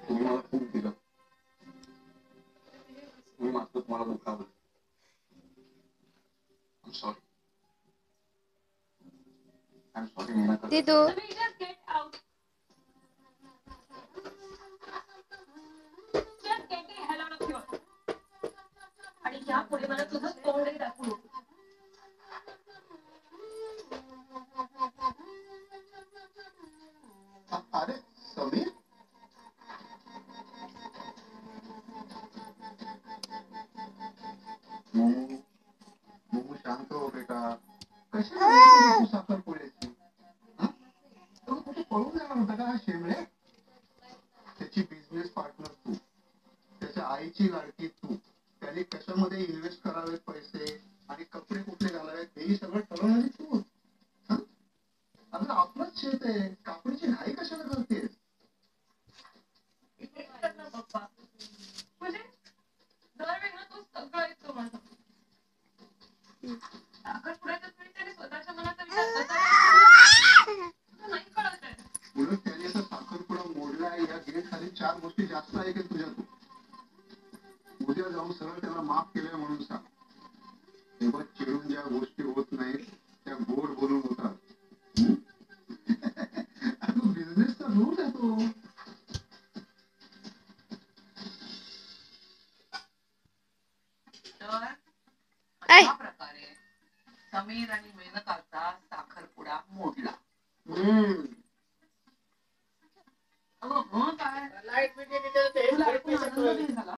तुम्ही मला खूप दिलं. मी मात्र तुम्हाला दुखावलं. I am sorry. I am sorry Meena. दिदू आणि यापुढे मला तुझं तोंडही दाखवू नको. अरे समीर, मोमू मोमू शांत हो बेटा. कशाला तू साखरपुड्याची? हा? तो कुठे पळून जाणार होता का हा शेमळे? त्याची बिझनेस पार्टनर तू, त्याच्या आईची लाडकी तू. त्याने कशामध्ये इन्व्हेस्ट करावे पैसे आणि कपडे कुठे घालावेत हेही सगळं ठरवणारी तू. हा? अगं आपलंच शेत आहे, कापडीची घाई कशाला करतेस? पप्पा म्हणजे दरवेळेला तो सगळं ऐकतो माझं. साखरपुड्याच्या वेळी त्याने स्वतःच्या मनाचा विचार नाही कळत आहे. उलट त्याने आता साखरपुडा मोडला आहे या गेट खाली 4 गोष्टी जास्त ऐकेल तुझ्या तू. उद्या जाऊन सरळ त्याला माफ केलंय म्हणून सांग. तेव्हा चिडून ज्या गोष्टी होत नाहीत त्या गोड बोलून होतात. बिझनेसचा रूल आहे तो. तर ऐ अशा प्रकारे समीर आणि मेनकाचा साखरपुडा मोडला. अगं, काय तुला ऐकून आनंद नाही झाला?